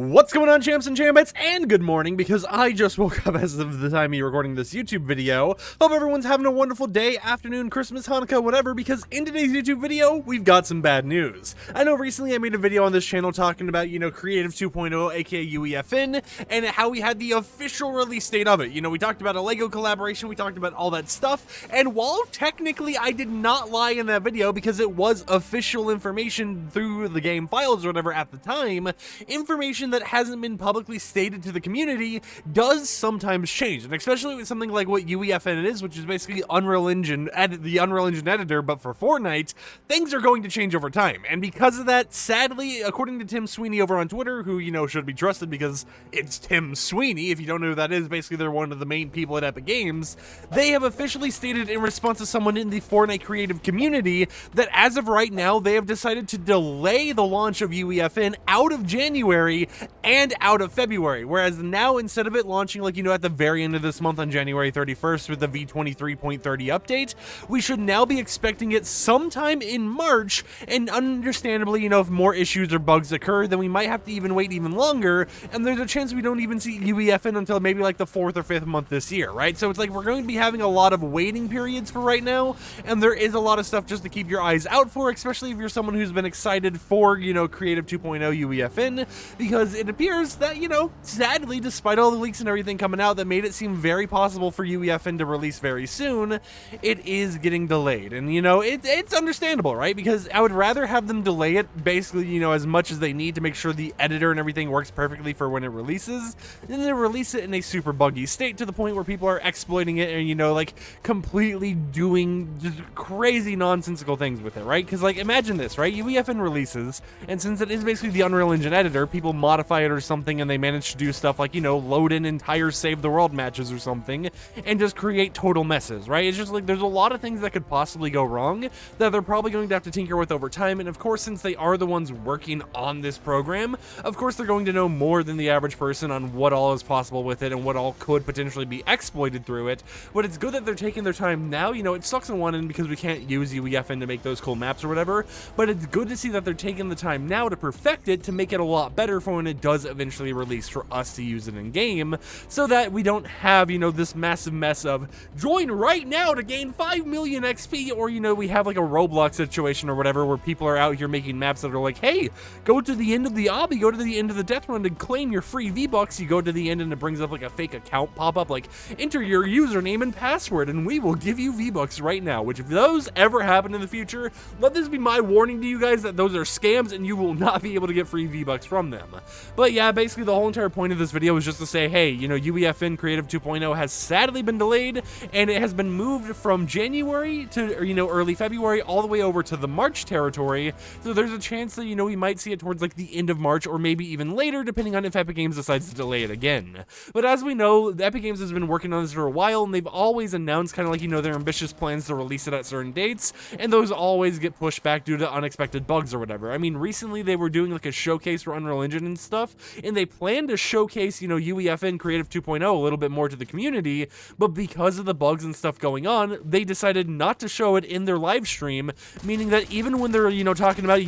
What's going on, champs and chambettes, and good morning, because I just woke up as of the time of recording this YouTube video. Hope everyone's having a wonderful day, afternoon, Christmas, Hanukkah, whatever, because in today's YouTube video, we've got some bad news. I know recently I made a video on this channel talking about, Creative 2.0, aka UEFN, and how we had the official release date of it. We talked about a LEGO collaboration, we talked about all that stuff, and while technically I did not lie in that video because it was official information through the game files or whatever at the time, information that hasn't been publicly stated to the community does sometimes change, and especially with something like what UEFN is, which is basically Unreal Engine, the Unreal Engine editor, but for Fortnite, things are going to change over time. And because of that, sadly, according to Tim Sweeney over on Twitter, who, should be trusted because it's Tim Sweeney, if you don't know who that is, basically they're one of the main people at Epic Games, they have officially stated in response to someone in the Fortnite creative community that as of right now, they have decided to delay the launch of UEFN out of January and out of February, whereas now instead of it launching at the very end of this month on January 31st with the V23.30 update, we should now be expecting it sometime in March, and understandably, if more issues or bugs occur, then we might have to even wait even longer, and there's a chance we don't even see UEFN until maybe the 4th or 5th month this year, right? So it's we're going to be having a lot of waiting periods for right now, and there is a lot of stuff just to keep your eyes out for, especially if you're someone who's been excited for, Creative 2.0 UEFN, because it appears that, sadly, despite all the leaks and everything coming out that made it seem very possible for UEFN to release very soon, it is getting delayed. And, it's understandable, right? Because I would rather have them delay it basically, as much as they need to make sure the editor and everything works perfectly for when it releases, than to release it in a super buggy state to the point where people are exploiting it and, completely doing just crazy nonsensical things with it, right? Because, imagine this, right? UEFN releases, and since it is basically the Unreal Engine editor, people modify it or something, and they manage to do stuff like, load in entire Save the World matches or something, and just create total messes, right? It's just there's a lot of things that could possibly go wrong that they're probably going to have to tinker with over time, and of course, since they are the ones working on this program, of course they're going to know more than the average person on what all is possible with it and what all could potentially be exploited through it. But it's good that they're taking their time now. It sucks on one end because we can't use UEFN to make those cool maps or whatever, but it's good to see that they're taking the time now to perfect it to make it a lot better for when it does eventually release for us to use it in game, so that we don't have, this massive mess of join right now to gain 5 million XP, or, we have a Roblox situation or whatever where people are out here making maps that are hey, go to the end of the obby, go to the end of the death run and claim your free V-Bucks. You go to the end and it brings up a fake account pop-up enter your username and password and we will give you V-Bucks right now, which if those ever happen in the future, let this be my warning to you guys that those are scams and you will not be able to get free V-Bucks from them. But yeah, basically the whole entire point of this video is just to say, hey, UEFN Creative 2.0 has sadly been delayed, and it has been moved from January to, early February all the way over to the March territory, so there's a chance that, we might see it towards the end of March or maybe even later, depending on if Epic Games decides to delay it again. But as we know, Epic Games has been working on this for a while, and they've always announced their ambitious plans to release it at certain dates, and those always get pushed back due to unexpected bugs or whatever. I mean, recently they were doing a showcase for Unreal Engine and stuff, and they planned to showcase, UEFN Creative 2.0 a little bit more to the community, but because of the bugs and stuff going on, they decided not to show it in their live stream, meaning that even when they're, talking about,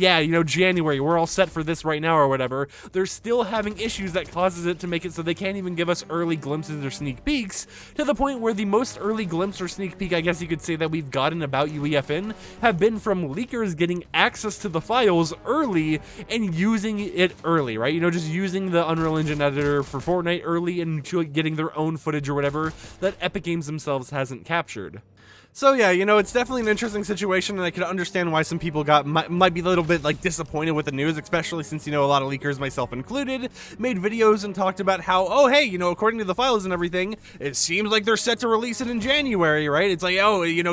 January, we're all set for this right now or whatever, they're still having issues that causes it to make it so they can't even give us early glimpses or sneak peeks, to the point where the most early glimpse or sneak peek, I guess you could say, that we've gotten about UEFN have been from leakers getting access to the files early and using it early, right? Just using the Unreal Engine editor for Fortnite early and getting their own footage or whatever that Epic Games themselves hasn't captured. So yeah, it's definitely an interesting situation, and I could understand why some people might be a little bit disappointed with the news, especially since a lot of leakers, myself included, made videos and talked about how, oh hey, according to the files and everything, it seems like they're set to release it in January, right? It's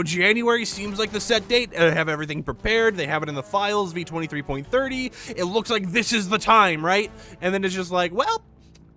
January seems like the set date. Have everything prepared. They have it in the files, V23.30. It looks like this is the time, right? And then it's just well,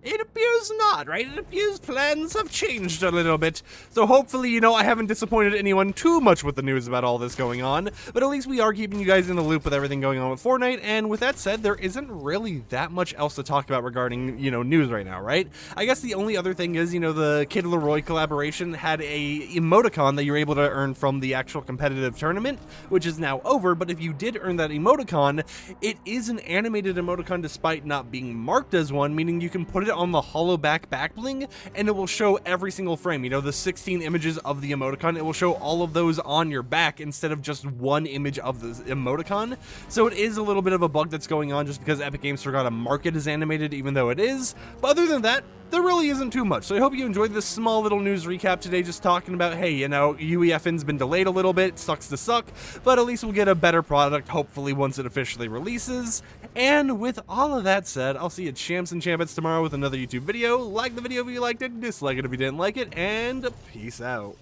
It appears not, right? It appears plans have changed a little bit. So hopefully, I haven't disappointed anyone too much with the news about all this going on, but at least we are keeping you guys in the loop with everything going on with Fortnite, and with that said, there isn't really that much else to talk about regarding, news right now, right? I guess the only other thing is, the Kid Leroy collaboration had a emoticon that you're able to earn from the actual competitive tournament, which is now over, but if you did earn that emoticon, it is an animated emoticon despite not being marked as one, meaning you can put it on the hollow back bling and it will show every single frame. The 16 images of the emoticon, it will show all of those on your back instead of just one image of the emoticon. So it is a little bit of a bug that's going on just because Epic Games forgot to mark it as animated, even though it is. But other than that, there really isn't too much. So I hope you enjoyed this small little news recap today, just talking about, hey, UEFN's been delayed a little bit, sucks to suck, but at least we'll get a better product, hopefully, once it officially releases. And with all of that said, I'll see you champs and champettes tomorrow with another YouTube video. Like the video if you liked it, dislike it if you didn't like it, and peace out.